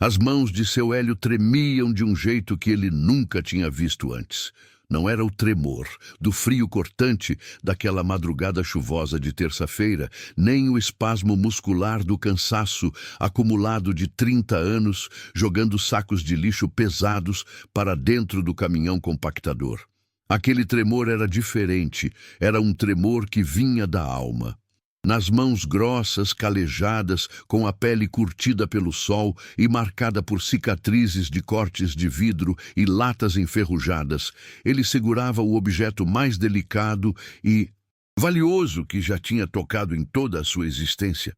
As mãos de seu Hélio tremiam de um jeito que ele nunca tinha visto antes. Não era o tremor do frio cortante daquela madrugada chuvosa de terça-feira, nem o espasmo muscular do cansaço acumulado de 30 anos jogando sacos de lixo pesados para dentro do caminhão compactador. Aquele tremor era diferente, era um tremor que vinha da alma. Nas mãos grossas, calejadas, com a pele curtida pelo sol e marcada por cicatrizes de cortes de vidro e latas enferrujadas, ele segurava o objeto mais delicado e valioso que já tinha tocado em toda a sua existência.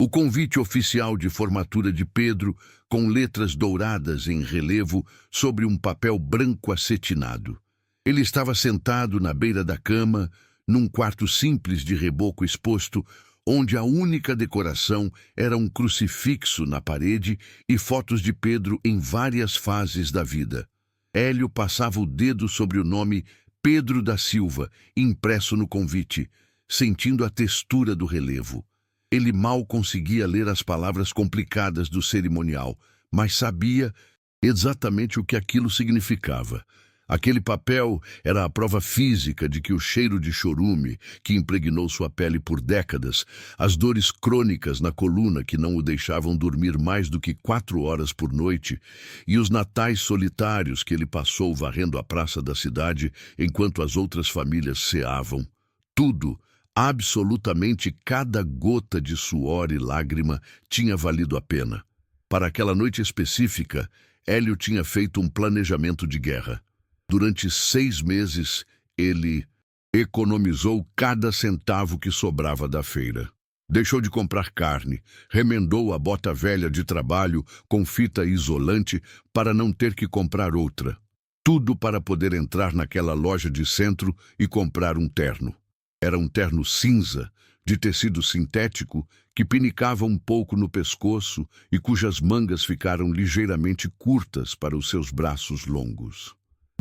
O convite oficial de formatura de Pedro, com letras douradas em relevo sobre um papel branco acetinado. Ele estava sentado na beira da cama, num quarto simples de reboco exposto, onde a única decoração era um crucifixo na parede e fotos de Pedro em várias fases da vida. Hélio passava o dedo sobre o nome Pedro da Silva, impresso no convite, sentindo a textura do relevo. Ele mal conseguia ler as palavras complicadas do cerimonial, mas sabia exatamente o que aquilo significava. Aquele papel era a prova física de que o cheiro de chorume, que impregnou sua pele por décadas, as dores crônicas na coluna que não o deixavam dormir mais do que 4 horas por noite, e os natais solitários que ele passou varrendo a praça da cidade enquanto as outras famílias ceavam. Tudo, absolutamente cada gota de suor e lágrima, tinha valido a pena. Para aquela noite específica, Hélio tinha feito um planejamento de guerra. Durante 6 meses, ele economizou cada centavo que sobrava da feira. Deixou de comprar carne, remendou a bota velha de trabalho com fita isolante para não ter que comprar outra. Tudo para poder entrar naquela loja de centro e comprar um terno. Era um terno cinza, de tecido sintético, que pinicava um pouco no pescoço e cujas mangas ficaram ligeiramente curtas para os seus braços longos.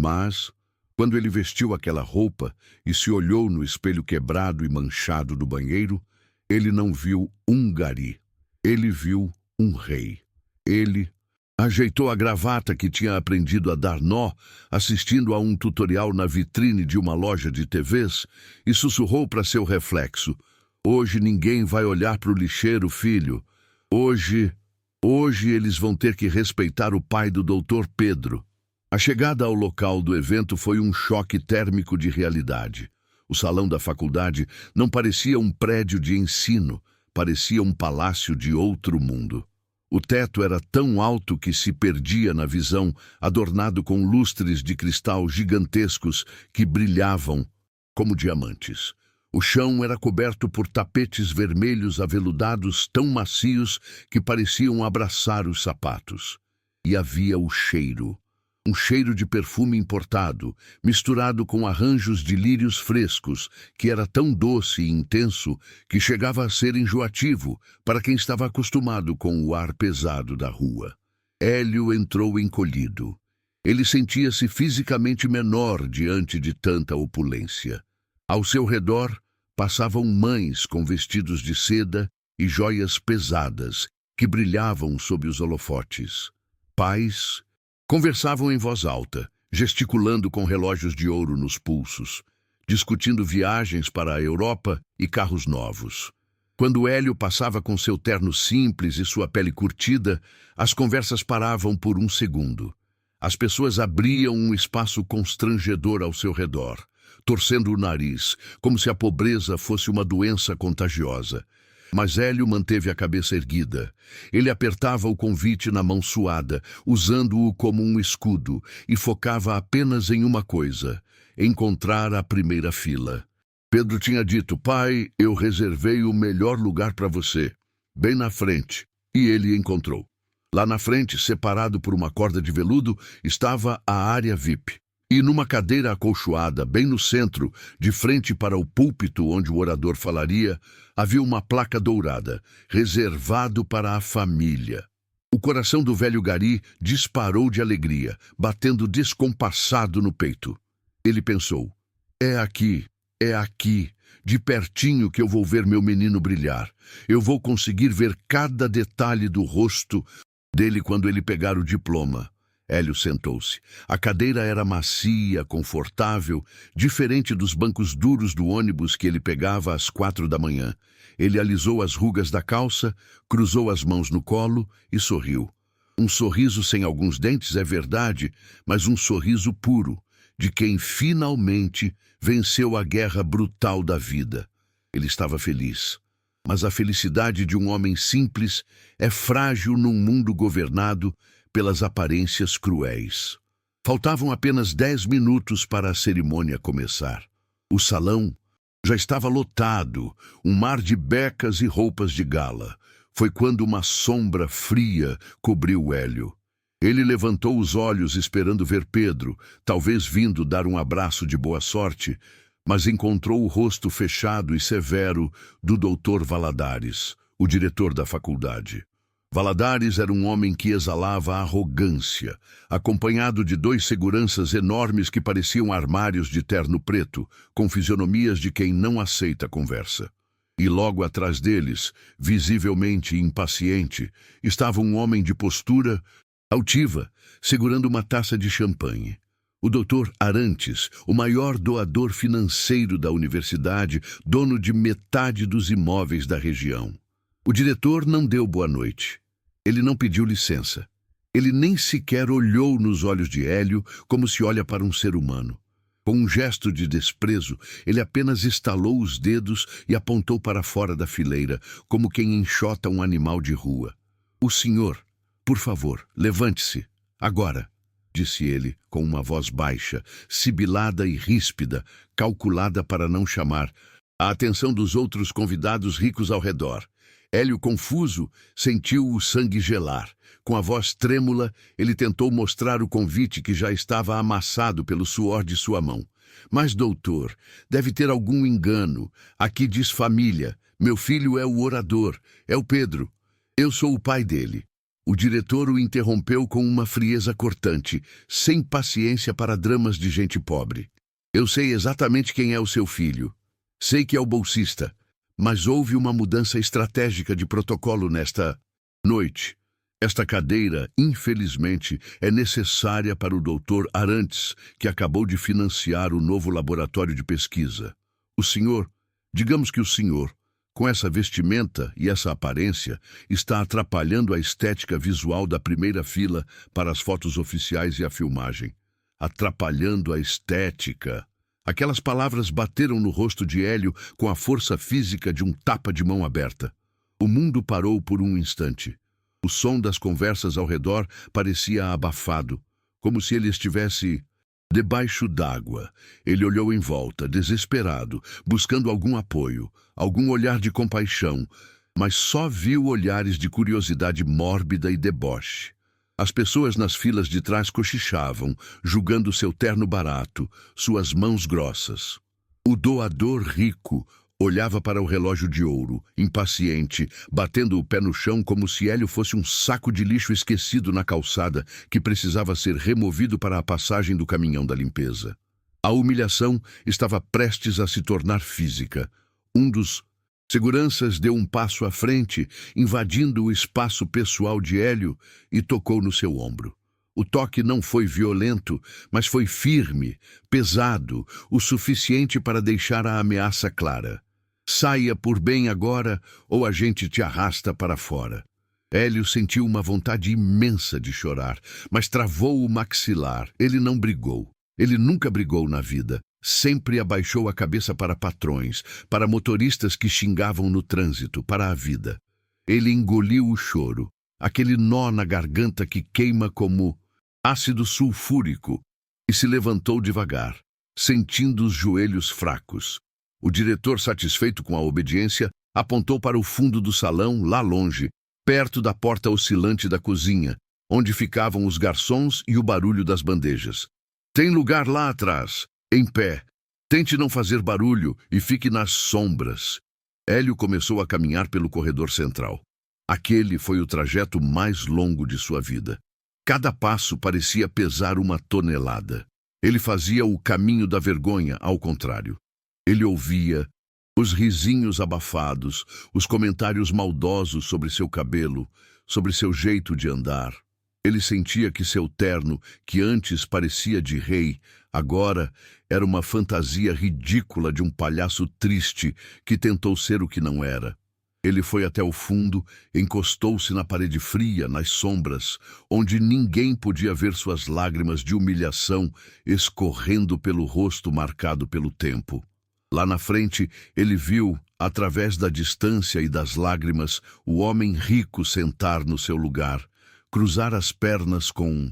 Mas, quando ele vestiu aquela roupa e se olhou no espelho quebrado e manchado do banheiro, ele não viu um gari. Ele viu um rei. Ele ajeitou a gravata que tinha aprendido a dar nó, assistindo a um tutorial na vitrine de uma loja de TVs, e sussurrou para seu reflexo: "Hoje ninguém vai olhar para o lixeiro, filho. Hoje eles vão ter que respeitar o pai do Dr. Pedro." A chegada ao local do evento foi um choque térmico de realidade. O salão da faculdade não parecia um prédio de ensino, parecia um palácio de outro mundo. O teto era tão alto que se perdia na visão, adornado com lustres de cristal gigantescos que brilhavam como diamantes. O chão era coberto por tapetes vermelhos aveludados tão macios que pareciam abraçar os sapatos. E havia o cheiro. Um cheiro de perfume importado, misturado com arranjos de lírios frescos, que era tão doce e intenso que chegava a ser enjoativo para quem estava acostumado com o ar pesado da rua. Hélio entrou encolhido. Ele sentia-se fisicamente menor diante de tanta opulência. Ao seu redor passavam mães com vestidos de seda e joias pesadas que brilhavam sob os holofotes. Pais conversavam em voz alta, gesticulando com relógios de ouro nos pulsos, discutindo viagens para a Europa e carros novos. Quando Hélio passava com seu terno simples e sua pele curtida, as conversas paravam por um segundo. As pessoas abriam um espaço constrangedor ao seu redor, torcendo o nariz, como se a pobreza fosse uma doença contagiosa. Mas Hélio manteve a cabeça erguida. Ele apertava o convite na mão suada, usando-o como um escudo, e focava apenas em uma coisa: encontrar a primeira fila. Pedro tinha dito: "Pai, eu reservei o melhor lugar para você, bem na frente." E ele encontrou. Lá na frente, separado por uma corda de veludo, estava a área VIP. E numa cadeira acolchoada, bem no centro, de frente para o púlpito onde o orador falaria, havia uma placa dourada, reservado para a família. O coração do velho gari disparou de alegria, batendo descompassado no peito. Ele pensou: é aqui, de pertinho que eu vou ver meu menino brilhar. Eu vou conseguir ver cada detalhe do rosto, dele quando ele pegar o diploma. Hélio sentou-se. A cadeira era macia, confortável, diferente dos bancos duros do ônibus que ele pegava às 4 da manhã. Ele alisou as rugas da calça, cruzou as mãos no colo e sorriu. Um sorriso sem alguns dentes, é verdade, mas um sorriso puro, de quem finalmente venceu a guerra brutal da vida. Ele estava feliz. Mas a felicidade de um homem simples é frágil num mundo governado pelas aparências cruéis. Faltavam apenas 10 minutos para a cerimônia começar. O salão já estava lotado, um mar de becas e roupas de gala. Foi quando uma sombra fria cobriu Hélio. Ele levantou os olhos esperando ver Pedro, talvez vindo dar um abraço de boa sorte, mas encontrou o rosto fechado e severo do Dr. Valadares, o diretor da faculdade. Valadares era um homem que exalava arrogância, acompanhado de 2 seguranças enormes que pareciam armários de terno preto, com fisionomias de quem não aceita conversa. E logo atrás deles, visivelmente impaciente, estava um homem de postura altiva, segurando uma taça de champanhe. O Dr. Arantes, o maior doador financeiro da universidade, dono de metade dos imóveis da região. O diretor não deu boa noite. Ele não pediu licença. Ele nem sequer olhou nos olhos de Hélio como se olha para um ser humano. Com um gesto de desprezo, ele apenas estalou os dedos e apontou para fora da fileira, como quem enxota um animal de rua. "O senhor, por favor, levante-se. Agora", disse ele, com uma voz baixa, sibilada e ríspida, calculada para não chamar a atenção dos outros convidados ricos ao redor. Hélio, confuso, sentiu o sangue gelar. Com a voz trêmula, ele tentou mostrar o convite que já estava amassado pelo suor de sua mão. "Mas, doutor, deve ter algum engano. Aqui diz família. Meu filho é o orador, é o Pedro. Eu sou o pai dele." O diretor o interrompeu com uma frieza cortante, sem paciência para dramas de gente pobre. "Eu sei exatamente quem é o seu filho. Sei que é o bolsista. Mas houve uma mudança estratégica de protocolo nesta noite. Esta cadeira, infelizmente, é necessária para o Dr. Arantes, que acabou de financiar o novo laboratório de pesquisa. O senhor, digamos que o senhor, com essa vestimenta e essa aparência, está atrapalhando a estética visual da primeira fila para as fotos oficiais e a filmagem. Atrapalhando a estética." Aquelas palavras bateram no rosto de Hélio com a força física de um tapa de mão aberta. O mundo parou por um instante. O som das conversas ao redor parecia abafado, como se ele estivesse debaixo d'água. Ele olhou em volta, desesperado, buscando algum apoio, algum olhar de compaixão, mas só viu olhares de curiosidade mórbida e deboche. As pessoas nas filas de trás cochichavam, julgando seu terno barato, suas mãos grossas. O doador rico olhava para o relógio de ouro, impaciente, batendo o pé no chão como se Hélio fosse um saco de lixo esquecido na calçada que precisava ser removido para a passagem do caminhão da limpeza. A humilhação estava prestes a se tornar física. Um dos seguranças deu um passo à frente, invadindo o espaço pessoal de Hélio e tocou no seu ombro. O toque não foi violento, mas foi firme, pesado, o suficiente para deixar a ameaça clara. "Saia por bem agora, ou a gente te arrasta para fora." Hélio sentiu uma vontade imensa de chorar, mas travou o maxilar. Ele não brigou. Ele nunca brigou na vida. Sempre abaixou a cabeça para patrões, para motoristas que xingavam no trânsito, para a vida. Ele engoliu o choro, aquele nó na garganta que queima como ácido sulfúrico, e se levantou devagar, sentindo os joelhos fracos. O diretor, satisfeito com a obediência, apontou para o fundo do salão, lá longe, perto da porta oscilante da cozinha, onde ficavam os garçons e o barulho das bandejas. "Tem lugar lá atrás. Em pé. Tente não fazer barulho e fique nas sombras." Hélio começou a caminhar pelo corredor central. Aquele foi o trajeto mais longo de sua vida. Cada passo parecia pesar 1 tonelada. Ele fazia o caminho da vergonha, ao contrário. Ele ouvia os risinhos abafados, os comentários maldosos sobre seu cabelo, sobre seu jeito de andar. Ele sentia que seu terno, que antes parecia de rei, agora era uma fantasia ridícula de um palhaço triste que tentou ser o que não era. Ele foi até o fundo, encostou-se na parede fria, nas sombras, onde ninguém podia ver suas lágrimas de humilhação escorrendo pelo rosto marcado pelo tempo. Lá na frente, ele viu, através da distância e das lágrimas, o homem rico sentar no seu lugar, cruzar as pernas com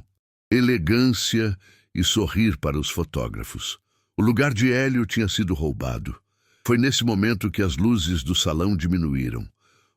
elegância e sorrir para os fotógrafos. O lugar de Hélio tinha sido roubado. Foi nesse momento que as luzes do salão diminuíram.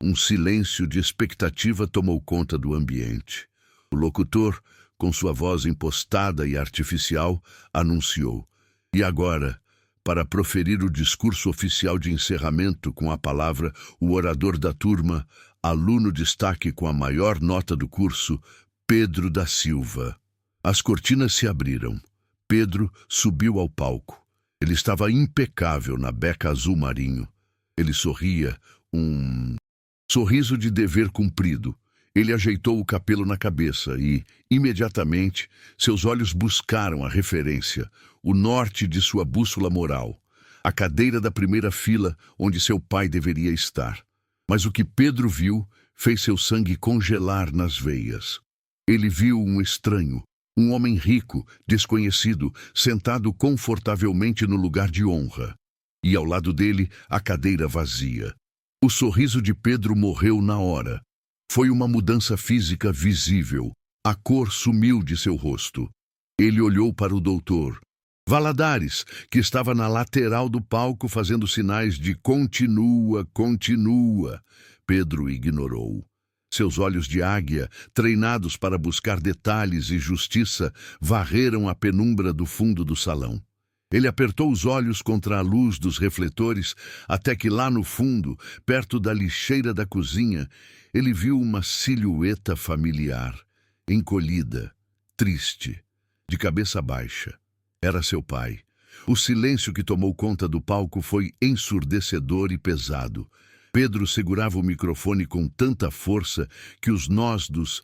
Um silêncio de expectativa tomou conta do ambiente. O locutor, com sua voz impostada e artificial, anunciou: "E agora, para proferir o discurso oficial de encerramento com a palavra, o orador da turma, aluno destaque com a maior nota do curso, Pedro da Silva." As cortinas se abriram. Pedro subiu ao palco. Ele estava impecável na beca azul marinho. Ele sorria, um sorriso de dever cumprido. Ele ajeitou o cabelo na cabeça e, imediatamente, seus olhos buscaram a referência, o norte de sua bússola moral, a cadeira da primeira fila onde seu pai deveria estar. Mas o que Pedro viu fez seu sangue congelar nas veias. Ele viu um estranho, um homem rico, desconhecido, sentado confortavelmente no lugar de honra. E ao lado dele, a cadeira vazia. O sorriso de Pedro morreu na hora. Foi uma mudança física visível. A cor sumiu de seu rosto. Ele olhou para o doutor Valadares, que estava na lateral do palco fazendo sinais de continua, continua. Pedro ignorou. Seus olhos de águia, treinados para buscar detalhes e justiça, varreram a penumbra do fundo do salão. Ele apertou os olhos contra a luz dos refletores, até que lá no fundo, perto da lixeira da cozinha, ele viu uma silhueta familiar, encolhida, triste, de cabeça baixa. Era seu pai. O silêncio que tomou conta do palco foi ensurdecedor e pesado. Pedro segurava o microfone com tanta força que os nós dos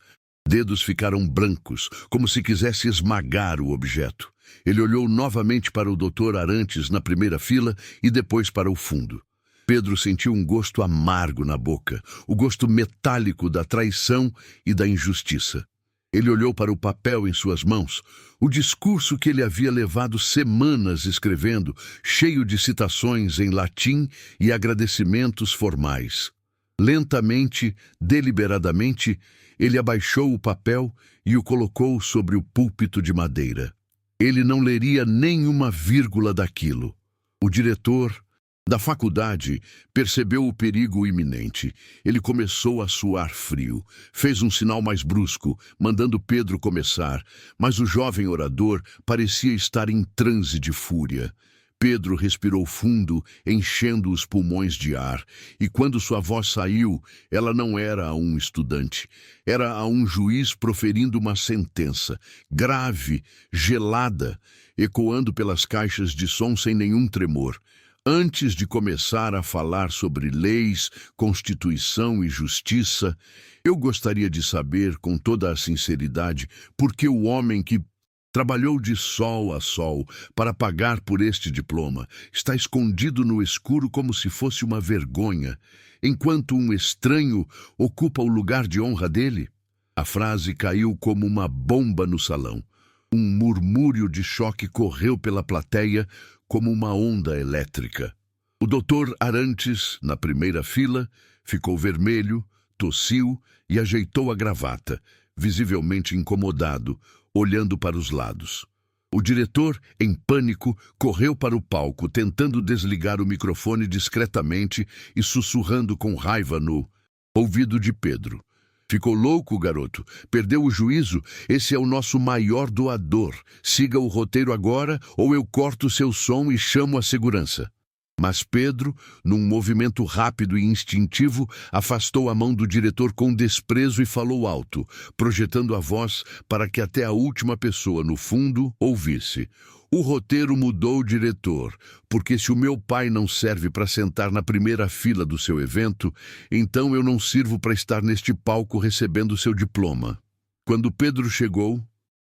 dedos ficaram brancos, como se quisesse esmagar o objeto. Ele olhou novamente para o Dr. Arantes na primeira fila e depois para o fundo. Pedro sentiu um gosto amargo na boca, o gosto metálico da traição e da injustiça. Ele olhou para o papel em suas mãos, o discurso que ele havia levado semanas escrevendo, cheio de citações em latim e agradecimentos formais. Lentamente, deliberadamente, ele abaixou o papel e o colocou sobre o púlpito de madeira. Ele não leria nenhuma vírgula daquilo. O diretor da faculdade percebeu o perigo iminente. Ele começou a suar frio. Fez um sinal mais brusco, mandando Pedro começar, mas o jovem orador parecia estar em transe de fúria. Pedro respirou fundo, enchendo os pulmões de ar, e quando sua voz saiu, ela não era a um estudante, era a um juiz proferindo uma sentença, grave, gelada, ecoando pelas caixas de som sem nenhum tremor. Antes de começar a falar sobre leis, Constituição e justiça, eu gostaria de saber, com toda a sinceridade, por que o homem que trabalhou de sol a sol para pagar por este diploma está escondido no escuro como se fosse uma vergonha, enquanto um estranho ocupa o lugar de honra dele? A frase caiu como uma bomba no salão. Um murmúrio de choque correu pela plateia como uma onda elétrica. O Dr. Arantes, na primeira fila, ficou vermelho, tossiu e ajeitou a gravata, visivelmente incomodado, olhando para os lados. O diretor, em pânico, correu para o palco, tentando desligar o microfone discretamente e sussurrando com raiva no ouvido de Pedro. Ficou louco, garoto. Perdeu o juízo? Esse é o nosso maior doador. Siga o roteiro agora ou eu corto seu som e chamo a segurança. Mas Pedro, num movimento rápido e instintivo, afastou a mão do diretor com desprezo e falou alto, projetando a voz para que até a última pessoa no fundo ouvisse. O roteiro mudou, diretor, porque se o meu pai não serve para sentar na primeira fila do seu evento, então eu não sirvo para estar neste palco recebendo seu diploma. Quando Pedro chegou,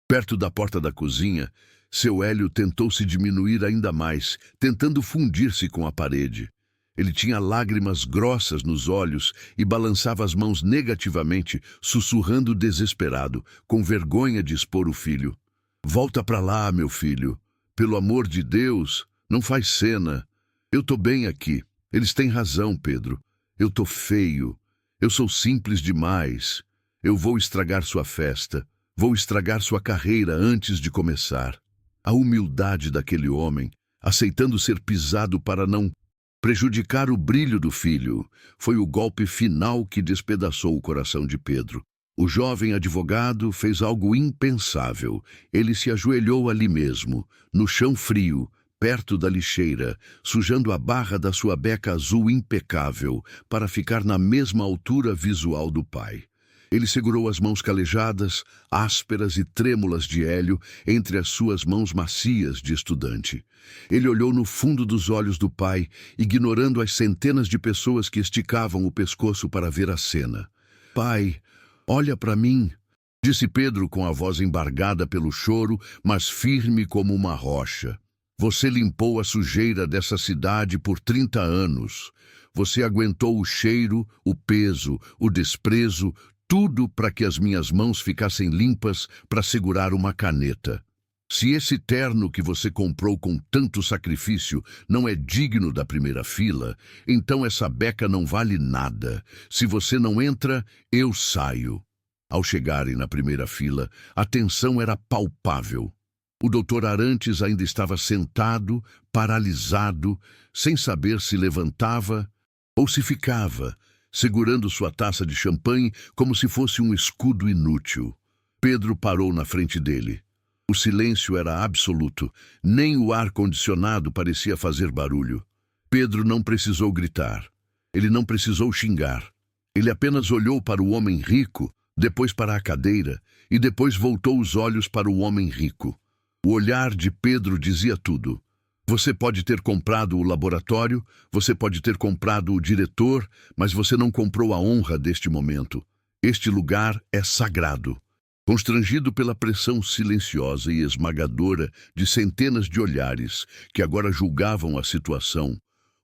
perto da porta da cozinha, seu Hélio tentou se diminuir ainda mais, tentando fundir-se com a parede. Ele tinha lágrimas grossas nos olhos e balançava as mãos negativamente, sussurrando desesperado, com vergonha de expor o filho. Volta para lá, meu filho. Pelo amor de Deus, não faz cena. Eu tô bem aqui. Eles têm razão, Pedro. Eu tô feio. Eu sou simples demais. Eu vou estragar sua festa. Vou estragar sua carreira antes de começar. A humildade daquele homem, aceitando ser pisado para não prejudicar o brilho do filho, foi o golpe final que despedaçou o coração de Pedro. O jovem advogado fez algo impensável. Ele se ajoelhou ali mesmo, no chão frio, perto da lixeira, sujando a barra da sua beca azul impecável, para ficar na mesma altura visual do pai. Ele segurou as mãos calejadas, ásperas e trêmulas de Hélio entre as suas mãos macias de estudante. Ele olhou no fundo dos olhos do pai, ignorando as centenas de pessoas que esticavam o pescoço para ver a cena. Pai, olha para mim, disse Pedro com a voz embargada pelo choro, mas firme como uma rocha. Você limpou a sujeira dessa cidade por 30 anos. Você aguentou o cheiro, o peso, o desprezo, tudo para que as minhas mãos ficassem limpas para segurar uma caneta. Se esse terno que você comprou com tanto sacrifício não é digno da primeira fila, então essa beca não vale nada. Se você não entra, eu saio. Ao chegarem na primeira fila, a tensão era palpável. O doutor Arantes ainda estava sentado, paralisado, sem saber se levantava ou se ficava, segurando sua taça de champanhe como se fosse um escudo inútil. Pedro parou na frente dele. O silêncio era absoluto, nem o ar-condicionado parecia fazer barulho. Pedro não precisou gritar. Ele não precisou xingar. Ele apenas olhou para o homem rico, depois para a cadeira, e depois voltou os olhos para o homem rico. O olhar de Pedro dizia tudo. Você pode ter comprado o laboratório, você pode ter comprado o diretor, mas você não comprou a honra deste momento. Este lugar é sagrado. Constrangido pela pressão silenciosa e esmagadora de centenas de olhares que agora julgavam a situação,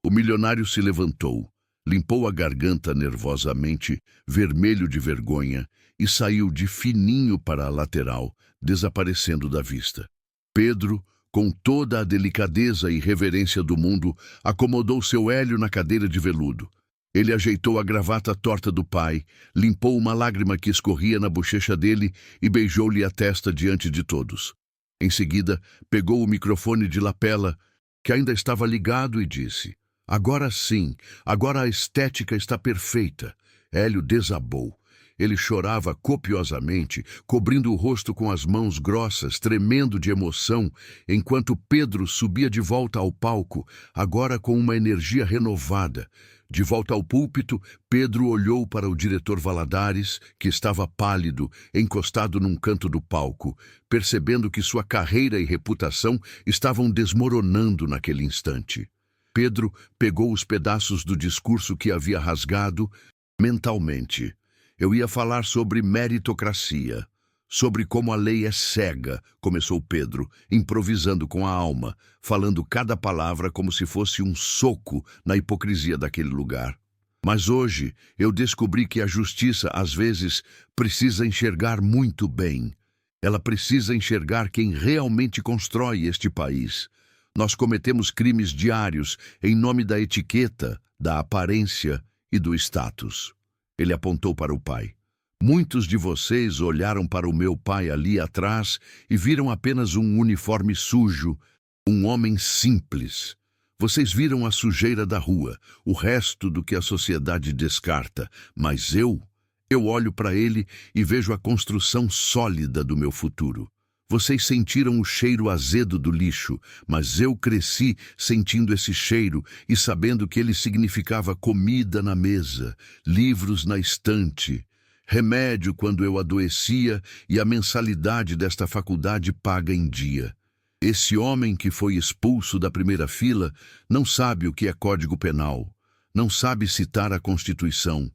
o milionário se levantou, limpou a garganta nervosamente, vermelho de vergonha, e saiu de fininho para a lateral, desaparecendo da vista. Pedro, com toda a delicadeza e reverência do mundo, acomodou seu Hélio na cadeira de veludo. Ele ajeitou a gravata torta do pai, limpou uma lágrima que escorria na bochecha dele e beijou-lhe a testa diante de todos. Em seguida, pegou o microfone de lapela, que ainda estava ligado, e disse: Agora sim, agora a estética está perfeita. Hélio desabou. Ele chorava copiosamente, cobrindo o rosto com as mãos grossas, tremendo de emoção, enquanto Pedro subia de volta ao palco, agora com uma energia renovada. De volta ao púlpito, Pedro olhou para o diretor Valadares, que estava pálido, encostado num canto do palco, percebendo que sua carreira e reputação estavam desmoronando naquele instante. Pedro pegou os pedaços do discurso que havia rasgado mentalmente. Eu ia falar sobre meritocracia, sobre como a lei é cega, começou Pedro, improvisando com a alma, falando cada palavra como se fosse um soco na hipocrisia daquele lugar. Mas hoje eu descobri que a justiça, às vezes, precisa enxergar muito bem. Ela precisa enxergar quem realmente constrói este país. Nós cometemos crimes diários em nome da etiqueta, da aparência e do status. Ele apontou para o pai. Muitos de vocês olharam para o meu pai ali atrás e viram apenas um uniforme sujo, um homem simples. Vocês viram a sujeira da rua, o resto do que a sociedade descarta, mas eu olho para ele e vejo a construção sólida do meu futuro. Vocês sentiram o cheiro azedo do lixo, mas eu cresci sentindo esse cheiro e sabendo que ele significava comida na mesa, livros na estante, remédio quando eu adoecia e a mensalidade desta faculdade paga em dia. Esse homem que foi expulso da primeira fila não sabe o que é Código Penal, não sabe citar a Constituição,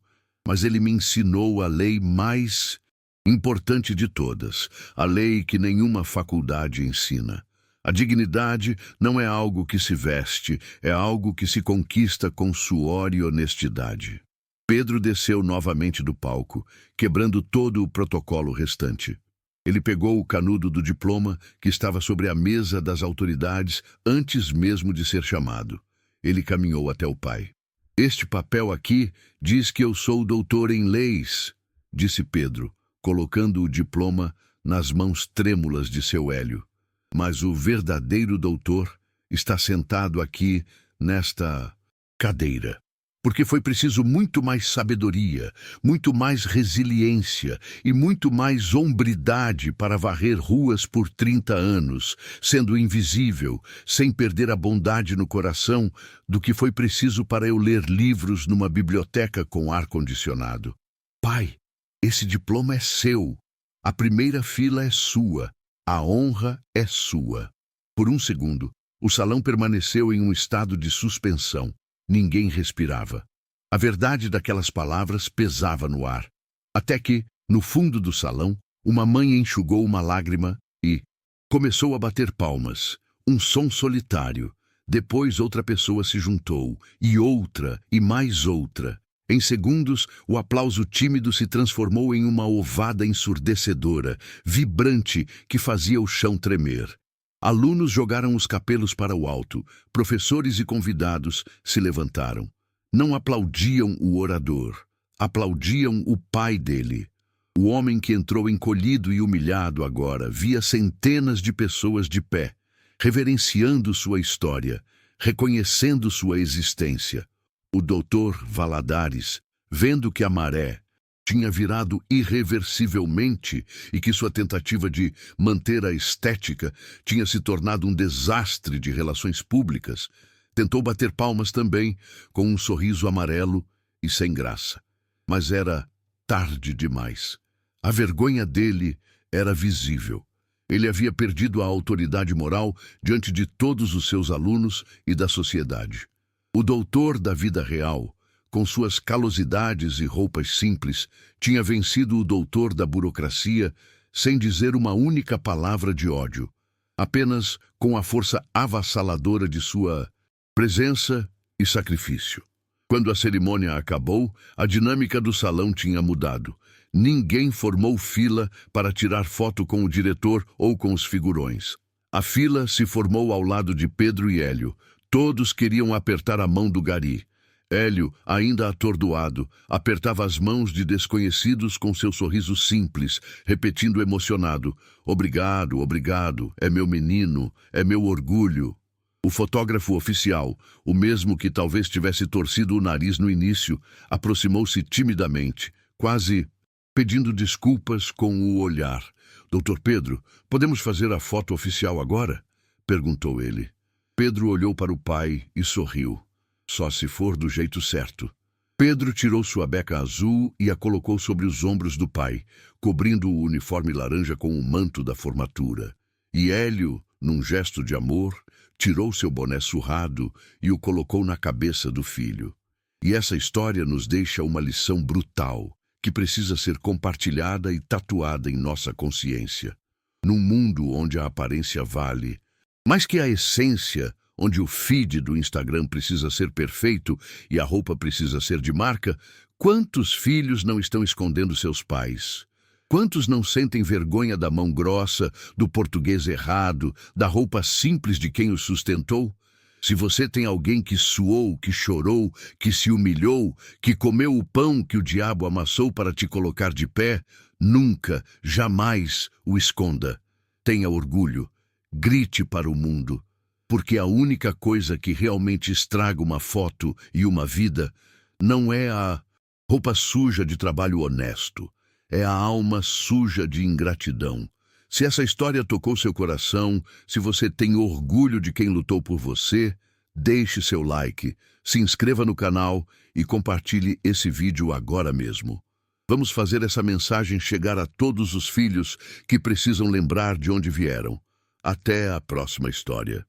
mas ele me ensinou a lei mais importante de todas, a lei que nenhuma faculdade ensina. A dignidade não é algo que se veste, é algo que se conquista com suor e honestidade. Pedro desceu novamente do palco, quebrando todo o protocolo restante. Ele pegou o canudo do diploma que estava sobre a mesa das autoridades antes mesmo de ser chamado. Ele caminhou até o pai. Este papel aqui diz que eu sou doutor em leis, disse Pedro, colocando o diploma nas mãos trêmulas de seu Hélio. Mas o verdadeiro doutor está sentado aqui nesta cadeira. Porque foi preciso muito mais sabedoria, muito mais resiliência e muito mais hombridade para varrer ruas por 30 anos, sendo invisível, sem perder a bondade no coração, do que foi preciso para eu ler livros numa biblioteca com ar-condicionado. Pai, esse diploma é seu. A primeira fila é sua. A honra é sua. Por um segundo, o salão permaneceu em um estado de suspensão. Ninguém respirava. A verdade daquelas palavras pesava no ar. Até que, no fundo do salão, uma mãe enxugou uma lágrima e começou a bater palmas. Um som solitário. Depois outra pessoa se juntou, e outra, e mais outra. Em segundos, o aplauso tímido se transformou em uma ovada ensurdecedora, vibrante, que fazia o chão tremer. Alunos jogaram os capelos para o alto, professores e convidados se levantaram. Não aplaudiam o orador, aplaudiam o pai dele. O homem que entrou encolhido e humilhado agora via centenas de pessoas de pé, reverenciando sua história, reconhecendo sua existência. O doutor Valadares, vendo que a maré tinha virado irreversivelmente e que sua tentativa de manter a estética tinha se tornado um desastre de relações públicas, tentou bater palmas também, com um sorriso amarelo e sem graça. Mas era tarde demais. A vergonha dele era visível. Ele havia perdido a autoridade moral diante de todos os seus alunos e da sociedade. O doutor da vida real, com suas calosidades e roupas simples, tinha vencido o doutor da burocracia sem dizer uma única palavra de ódio, apenas com a força avassaladora de sua presença e sacrifício. Quando a cerimônia acabou, a dinâmica do salão tinha mudado. Ninguém formou fila para tirar foto com o diretor ou com os figurões. A fila se formou ao lado de Pedro e Hélio. Todos queriam apertar a mão do gari. Hélio, ainda atordoado, apertava as mãos de desconhecidos com seu sorriso simples, repetindo emocionado: "Obrigado, obrigado, é meu menino, é meu orgulho." O fotógrafo oficial, o mesmo que talvez tivesse torcido o nariz no início, aproximou-se timidamente, quase pedindo desculpas com o olhar. "Doutor Pedro, podemos fazer a foto oficial agora?" perguntou ele. Pedro olhou para o pai e sorriu. Só se for do jeito certo. Pedro tirou sua beca azul e a colocou sobre os ombros do pai, cobrindo o uniforme laranja com o manto da formatura. E Hélio, num gesto de amor, tirou seu boné surrado e o colocou na cabeça do filho. E essa história nos deixa uma lição brutal, que precisa ser compartilhada e tatuada em nossa consciência. Num mundo onde a aparência vale, mais que a essência, onde o feed do Instagram precisa ser perfeito e a roupa precisa ser de marca, quantos filhos não estão escondendo seus pais? Quantos não sentem vergonha da mão grossa, do português errado, da roupa simples de quem os sustentou? Se você tem alguém que suou, que chorou, que se humilhou, que comeu o pão que o diabo amassou para te colocar de pé, nunca, jamais o esconda. Tenha orgulho. Grite para o mundo, porque a única coisa que realmente estraga uma foto e uma vida não é a roupa suja de trabalho honesto, é a alma suja de ingratidão. Se essa história tocou seu coração, se você tem orgulho de quem lutou por você, deixe seu like, se inscreva no canal e compartilhe esse vídeo agora mesmo. Vamos fazer essa mensagem chegar a todos os filhos que precisam lembrar de onde vieram. Até a próxima história.